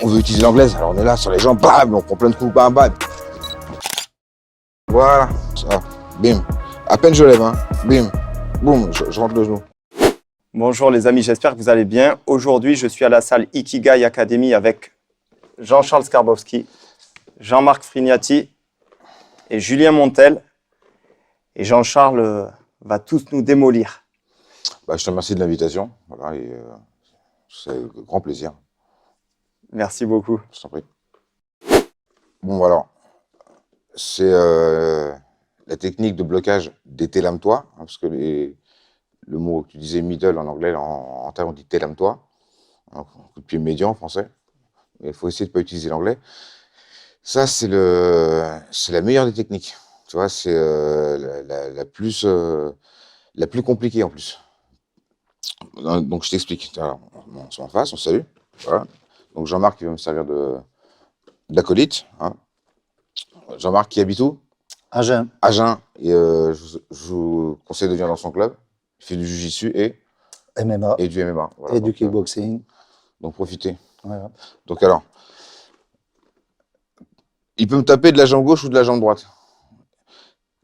on veut utiliser l'anglaise, alors on est là sur les jambes, bam, on prend plein de coups, bam, bam. Voilà, ça, bim. À peine je lève, hein, bim, boum, je rentre le genou. Bonjour les amis, j'espère que vous allez bien. Aujourd'hui, je suis à la salle Ikigai Academy avec Jean-Charles Skarbowski, Jean-Marc Frignati et Julien Montel. Et Jean-Charles va tous nous démolir. Bah, je te remercie de l'invitation, voilà, et c'est un grand plaisir. Merci beaucoup. Je t'en prie. Bon, alors, c'est la technique de blocage des télame-toi, hein, parce que le mot que tu disais middle en anglais, en termes on dit télame-toi, un coup de pied médian en français. Il faut essayer de ne pas utiliser l'anglais. Ça, c'est la meilleure des techniques. Tu vois, c'est la plus compliquée en plus. Donc, je t'explique. Alors, on se met en face, on se salue. Voilà. Donc, Jean-Marc, il va me servir d'acolyte. Hein. Jean-Marc, qui habite où? Agen. Agen. Et je vous conseille de venir dans son club. Il fait du jiu-jitsu et MMA. Et du MMA. Voilà. Et du kickboxing. Donc, profitez. Voilà. Donc, alors, il peut me taper de la jambe gauche ou de la jambe droite.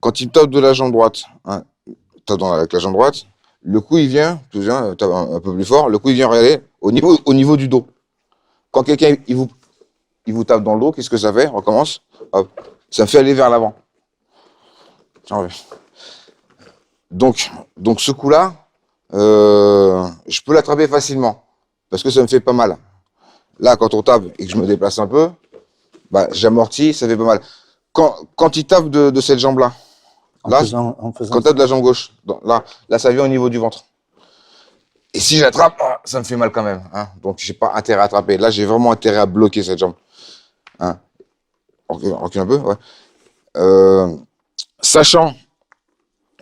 Quand il me tape de la jambe droite, hein, tape avec la jambe droite, le coup, il vient, tape un peu plus fort, le coup, il vient regarder au niveau du dos. Quand quelqu'un, il vous tape dans le dos, qu'est-ce que ça fait? On recommence. Hop. Ça me fait aller vers l'avant. Donc, ce coup-là, je peux l'attraper facilement, parce que ça me fait pas mal. Là, quand on tape et que je me déplace un peu, bah, j'amortis, ça fait pas mal. Quand il tape de cette jambe-là, quand tu as de la jambe gauche, là, ça vient au niveau du ventre. Et si j'attrape, ça me fait mal quand même. Hein. Donc, j'ai pas intérêt à attraper. Là, j'ai vraiment intérêt à bloquer cette jambe. Hein. On recule un peu, ouais. Sachant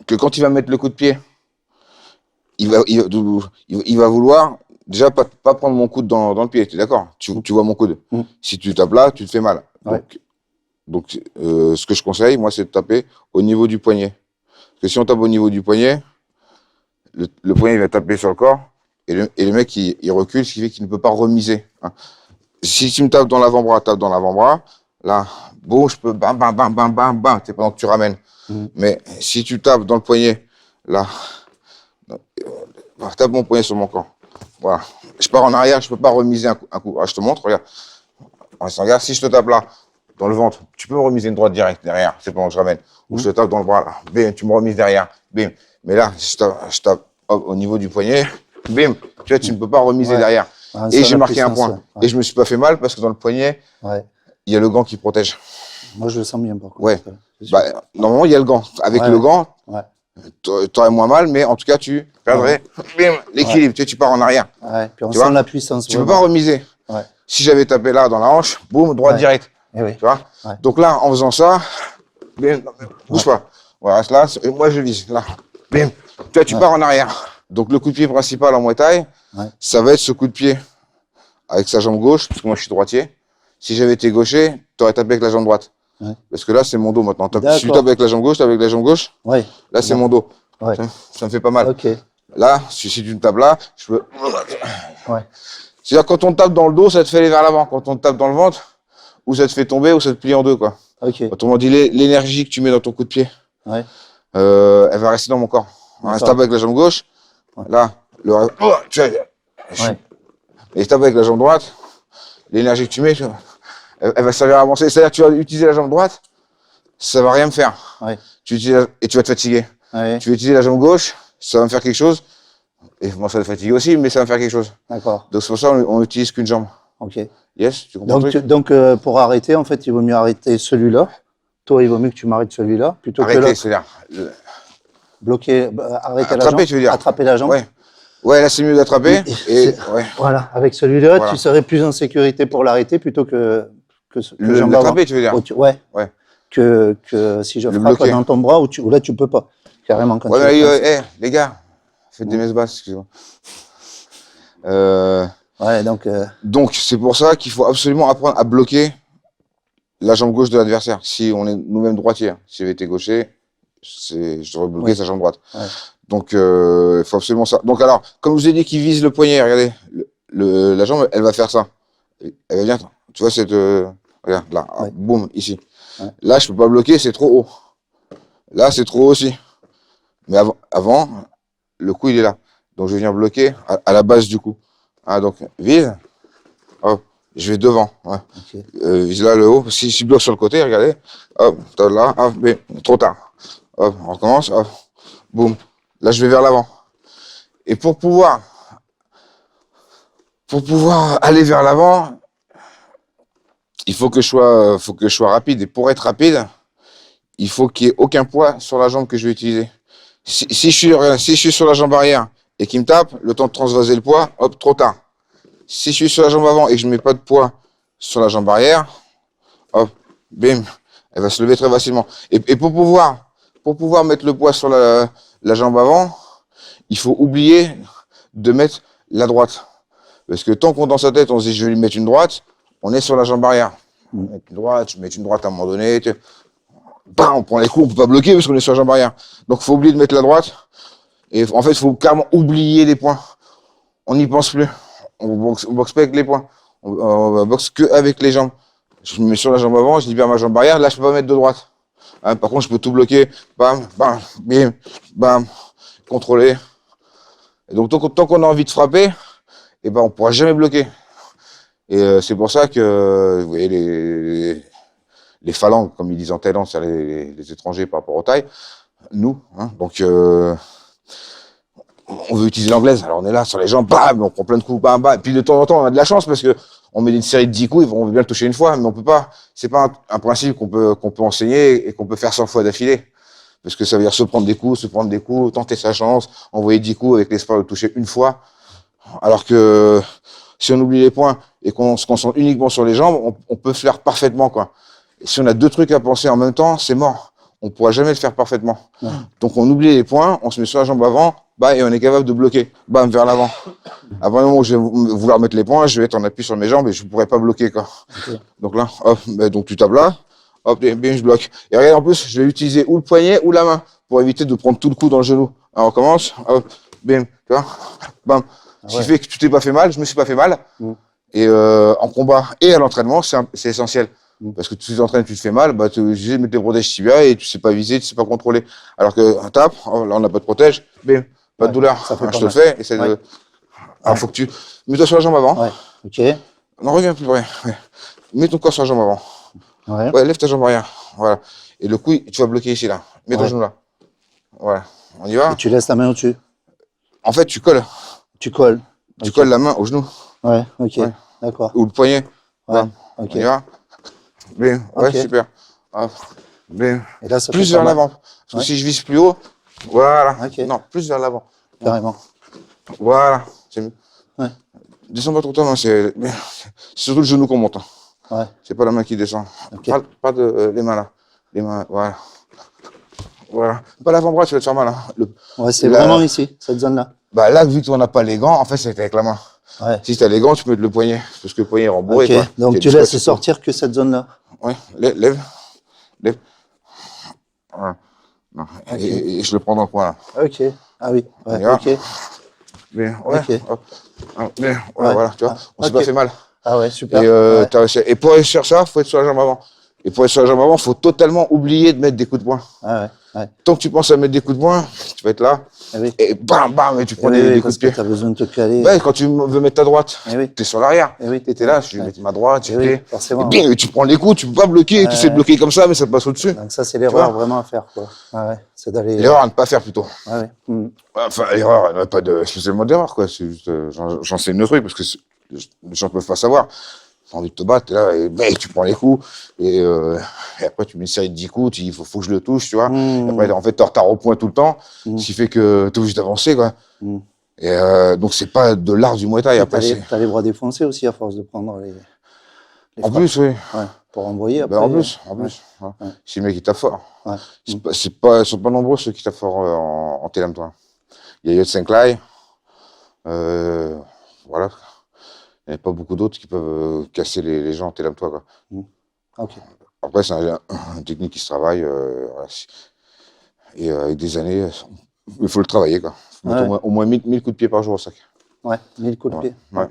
que quand il va mettre le coup de pied, il va vouloir déjà pas prendre mon coude dans le pied. Tu es d'accord? Tu vois mon coude. Si tu tapes là, tu te fais mal. Ouais. Donc, ce que je conseille, moi, c'est de taper au niveau du poignet. Parce que si on tape au niveau du poignet, le poignet il va taper sur le corps et le mec il recule, ce qui fait qu'il ne peut pas remiser. Hein. Si tu me tapes dans l'avant-bras, tape dans l'avant-bras, là, bon, je peux bam, bam, bam, bam, bam, bam, c'est pendant que tu ramènes. Mais si tu tapes dans le poignet, là, tape mon poignet sur mon corps. Voilà. Je pars en arrière, je ne peux pas remiser un coup. Alors, je te montre, regarde. Regarde, si je te tape là, dans le ventre, tu peux me remiser une droite directe derrière, c'est pendant que je ramène. Ou je te tape dans le bras, là, bim, tu me remises derrière, bim. Mais là, je tape hop, au niveau du poignet, bim, tu vois, tu ne peux pas remiser derrière. Ah, et j'ai marqué un point. Ouais. Et je me suis pas fait mal parce que dans le poignet, il y a le gant qui protège. Moi, je le sens bien par contre. Ouais. Bah, normalement, il y a le gant. Avec le gant, tu aurais moins mal, mais en tout cas, tu perdrais l'équilibre. Tu pars en arrière. Ouais. Puis on sent la puissance. Tu peux pas remiser. Ouais. Si j'avais tapé là dans la hanche, boum, droite directe. Oui. Tu vois. Donc là, en faisant ça, bim, bouge pas. Voilà, là, et moi je vise. Là, bim. Tu vois, tu pars en arrière. Donc le coup de pied principal en Muay Thai, ça va être ce coup de pied avec sa jambe gauche, parce que moi je suis droitier. Si j'avais été gaucher, tu aurais tapé avec la jambe droite. Parce que là, c'est mon dos maintenant. Si tu tapes avec la jambe gauche, tu tapes avec la jambe gauche. Là, c'est mon dos. Ça me fait pas mal. Là, si tu me tapes là, je peux. C'est-à-dire, quand on tape dans le dos, ça te fait aller vers l'avant. Quand on te tape dans le ventre, ou ça te fait tomber, ou ça te plie en deux, quoi. Autrement dit, l'énergie que tu mets dans ton coup de pied, elle va rester dans mon corps. Je tape avec la jambe gauche. Là, et je tape avec la jambe droite. L'énergie que tu mets, elle va servir à avancer. C'est-à-dire que tu vas utiliser la jambe droite, ça va rien me faire. Et tu vas te fatiguer. Tu vas utiliser la jambe gauche, ça va me faire quelque chose. Et moi, ça va te fatiguer aussi, mais ça va me faire quelque chose. D'accord. Donc c'est pour ça qu'on n'utilise qu'une jambe. Ok. Yes, tu comprends? Donc pour arrêter, en fait, il vaut mieux arrêter celui-là. Toi, il vaut mieux que tu m'arrêtes celui-là plutôt que l'autre. C'est-à-dire bloquer, arrêter attraper, la jambe, tu veux dire? Attraper la jambe. Ouais, là c'est mieux d'attraper. Voilà, avec celui-là, tu serais plus en sécurité pour l'arrêter plutôt que l'attraper, tu veux dire? Ouais. Que si je frappe dans ton bras où là tu peux pas. Carrément quand les gars, faites des messes basses, excusez-moi. Donc c'est pour ça qu'il faut absolument apprendre à bloquer la jambe gauche de l'adversaire. Si on est nous-mêmes droitiers, si j'avais été gaucher, je devrais bloquer sa jambe droite. Donc il faut absolument ça. Donc alors, comme je vous ai dit qu'il vise le poignet, regardez, la jambe, elle va faire ça. Elle va venir, tu vois, regarde, là, Ouais. boum, ici. Ouais. Là, je peux pas bloquer, c'est trop haut. Là, c'est trop haut aussi. Mais avant, le coup, il est là. Donc, je vais venir bloquer à la base du coup. Ah, donc, vise, hop, je vais devant. Ouais. Ok. Vise là, le haut. Si je bloque sur le côté, regardez, hop, t'as là, hop, mais trop tard. Hop, on recommence, hop, boum. Là, je vais vers l'avant. Et pour pouvoir aller vers l'avant, il faut que je sois rapide. Et pour être rapide, il faut qu'il n'y ait aucun poids sur la jambe que je vais utiliser. Si je suis sur la jambe arrière et qu'il me tape, le temps de transvaser le poids, hop, trop tard. Si je suis sur la jambe avant et que je ne mets pas de poids sur la jambe arrière, hop, bim, elle va se lever très facilement. Et pour pouvoir mettre le poids sur la jambe avant, il faut oublier de mettre la droite. Parce que tant qu'on dans sa tête, on se dit je vais lui mettre une droite, on est sur la jambe arrière. On met une droite, je mets une droite à un moment donné, bam, on prend les coups, on peut pas bloquer parce qu'on est sur la jambe arrière. Donc il faut oublier de mettre la droite. Et en fait, il faut carrément oublier les points. On n'y pense plus. On boxe pas avec les points. On boxe que avec les jambes. Je me mets sur la jambe avant, je libère ma jambe arrière, là je peux pas mettre de droite. Hein, par contre, je peux tout bloquer. Bam, bam, bim, bam, contrôler. Et donc tant qu'on a envie de frapper, et ben on pourra jamais bloquer. Et c'est pour ça que vous voyez les phalanges, comme ils disent en Thaïlande, c'est les étrangers par rapport aux Thaïs, nous, hein, donc on veut utiliser l'anglaise, alors on est là sur les jambes, bam, on prend plein de coups, bam, bam, et puis de temps en temps on a de la chance parce que on met une série de 10 coups, ils vont bien le toucher une fois, mais on peut pas, c'est pas un principe qu'on peut enseigner et qu'on peut faire 100 fois d'affilée. Parce que ça veut dire se prendre des coups, tenter sa chance, envoyer 10 coups avec l'espoir de toucher une fois. Alors que si on oublie les points et qu'on se concentre uniquement sur les jambes, on peut faire parfaitement, quoi. Et si on a deux trucs à penser en même temps, c'est mort. On pourra jamais le faire parfaitement. Ouais. Donc on oublie les points, on se met sur la jambe avant, bah, et on est capable de bloquer, bam, vers l'avant. Avant le moment où je vais vouloir mettre les points, je vais être en appui sur mes jambes et je pourrai pas bloquer, quoi. Okay. Donc là, hop, bah, donc tu tapes là, hop, et bien je bloque. Et regarde, en plus, je vais utiliser ou le poignet ou la main pour éviter de prendre tout le coup dans le genou. Alors on commence, hop, bim, tu vois, bam. Ce qui fait que tu t'es pas fait mal, je me suis pas fait mal. Et en combat et à l'entraînement, c'est essentiel. Parce que tu t'entraînes, tu te fais mal, bah tu es obligé de mettre tes protèges tibia et tu sais pas viser, tu sais pas contrôler. Alors que un tape, là on n'a pas de protège, bim, pas de douleur. Ça fait je te le fais. Et alors faut que tu mets-toi sur la jambe avant. Ouais. Ok. Non, reviens plus près. Ouais. Mets ton corps sur la jambe avant. Ouais, lève ta jambe arrière. Voilà. Et le coup, tu vas bloquer ici là. Mets ton genou là. Voilà. On y va. Et tu laisses la main au-dessus. En fait, tu colles. Tu colles. Tu colles la main au genou. Ouais, ok. Ouais. D'accord. Ou le poignet. Ouais. Ok. On y va. Bim. Ouais, super. Hop. Bim. Et là, ça plus vers l'avant. Parce que si je vise plus haut, voilà. Okay. Non, plus vers l'avant. Carrément. Voilà. C'est mieux. Ouais. Descends pas trop ta main, c'est surtout le genou qu'on monte. Ouais. C'est pas la main qui descend. Okay. Pas de les mains là. Les mains, voilà. Voilà. Pas l'avant-bras, tu vas te faire mal. Hein. Ouais, c'est vraiment ici, cette zone-là. Bah là, vu que tu n'as pas les gants, en fait, c'est avec la main. Ouais. Si tu as les gants, tu peux mettre le poignet. Parce que le poignet est rembourré. Okay. Quoi. Donc tu laisses sortir que cette zone-là. Ouais, lève. Voilà. Okay. Et je le prends dans le coin là. Ok. Ah oui. Ouais. Ok. Bien, ouais. Okay. Bien, ouais, voilà, tu vois. On s'est pas fait mal. Ah ouais, super. Et pour réussir ça, il faut être sur la jambe avant. Et pour être sur la jambe avant, il faut totalement oublier de mettre des coups de poing. Ah ouais. Tant que tu penses à mettre des coups de poing, tu vas être là. Et bam, bam, et tu prends des coups de pied. Tu as besoin de te caler. Ouais, quand tu veux mettre ta droite, tu es sur l'arrière. Tu étais là, je vais mettre ma droite, forcément. Et tu prends les coups, tu peux pas bloquer, tu essaies de bloquer comme ça, mais ça passe au-dessus. Donc ça, c'est l'erreur vraiment à faire, quoi. Ah ouais, c'est d'aller. L'erreur à ne pas faire plutôt. Ah ouais. Enfin, l'erreur, il n'y a pas spécialement d'erreur, quoi. C'est juste, j'enseigne le truc parce que les gens peuvent pas savoir. T'as envie de te battre, t'es là, et tu prends les coups, et après tu mets une série de 10 coups, il faut que je le touche, tu vois. Et après, en fait, t'es en retard au point tout le temps, ce qui fait que t'es obligé d'avancer, quoi. Et donc, c'est pas de l'art du Muay Thai. Après, t'as les bras défoncés aussi à force de prendre les en plus, oui. Ouais, pour envoyer après. Ben, en plus. Ouais. Si le mec, il tape fort. Ouais. Ils sont pas nombreux ceux qui tapent fort en Thaïlande, toi. Il y a Yot Senklai, voilà. Il n'y a pas beaucoup d'autres qui peuvent casser les gens en Thaïlande-toi, quoi. Okay. Après, c'est une technique qui se travaille. Voilà. Et avec des années, il faut le travailler, quoi. Il faut mettre au moins 1000 coups de pied par jour au sac. Ouais, 1000 coups de pied. Ouais.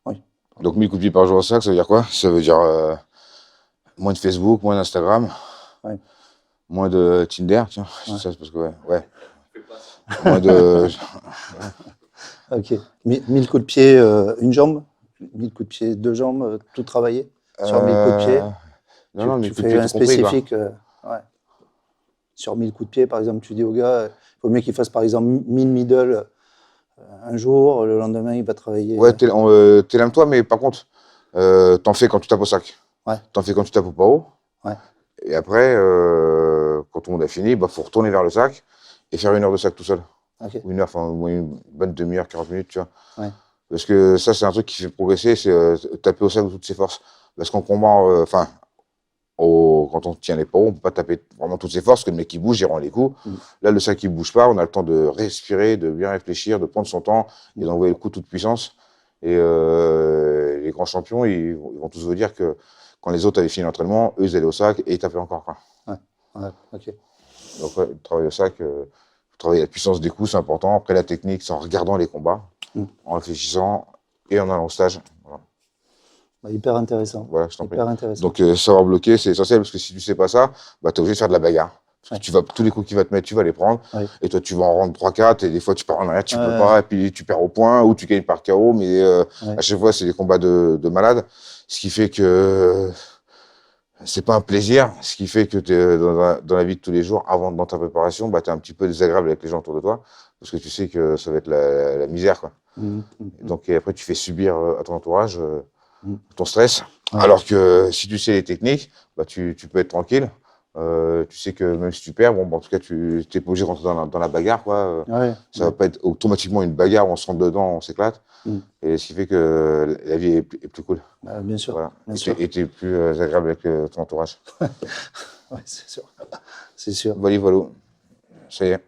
Oui. Donc 1000 coups de pied par jour au sac, ça veut dire quoi? Ça veut dire moins de Facebook, moins d'Instagram, Ouais. moins de Tinder, tiens. Ouais. Ça, c'est parce que, ouais. Moins de... Ok. 1000 coups de pied, une jambe? 1000 coups de pied, deux jambes, tout travaillé? Sur 1000 coups de pied? Non, non, 1000 Tu coups de fais pied, un tout compris, quoi. spécifique. Ouais. Sur 1000 coups de pied, par exemple, tu dis au gars, il vaut mieux qu'il fasse par exemple 1000 middle un jour, le lendemain, il va travailler. Ouais, t'élèmes-toi, mais par contre, t'en fais quand tu tapes au sac. Ouais. T'en fais quand tu tapes au pao. Ouais. Et après, quand tout le monde a fini, bah, faut retourner vers le sac et faire 1 heure de sac tout seul. Ok. Ou 1 heure, enfin, au moins une bonne demi-heure, 40 minutes, tu vois. Ouais. Parce que ça, c'est un truc qui fait progresser, c'est taper au sac de toutes ses forces. Parce qu'en combat, enfin, quand on tient les paos, on peut pas taper vraiment toutes ses forces, parce que le mec qui bouge, il rend les coups. Là, le sac qui bouge pas, on a le temps de respirer, de bien réfléchir, de prendre son temps et d'envoyer le coup toute puissance. Et les grands champions, ils vont tous vous dire que quand les autres avaient fini l'entraînement, eux, ils allaient au sac et ils tapaient encore, quoi. Ouais. Ok. Donc, ouais, le travail au sac, travailler la puissance des coups, c'est important. Après, la technique, c'est en regardant les combats, en réfléchissant et en allant au stage. Voilà, Bah, hyper intéressant. voilà, je t'en prie. Hyper intéressant. Donc, savoir bloquer, c'est essentiel, parce que si tu sais pas ça, bah, tu es obligé de faire de la bagarre. Parce que tous les coups qu'il va te mettre, tu vas les prendre. Ouais. Et toi, tu vas en rendre 3-4, et des fois, tu pars en arrière, tu peux Ouais. pas, et puis tu perds au point, ou tu gagnes par KO, mais à chaque fois, c'est des combats de malades. Ce qui fait que c'est pas un plaisir, ce qui fait que dans la vie de tous les jours, dans ta préparation, bah, tu es un petit peu désagréable avec les gens autour de toi, parce que tu sais que ça va être la misère, quoi. Donc, et après, tu fais subir à ton entourage ton stress. Ouais. Alors que si tu sais les techniques, bah, tu peux être tranquille. Tu sais que même si tu perds, bon, bah, en tout cas, tu n'es pas obligé de rentrer dans la bagarre, quoi. Ouais. Ça va pas être automatiquement une bagarre où on se rentre dedans, on s'éclate. Et ce qui fait que la vie est plus cool. Bah, bien sûr. Voilà. Bien sûr. Et tu es plus agréable avec ton entourage. Ouais, c'est sûr. C'est sûr. Voilà, voilà. Ça y est.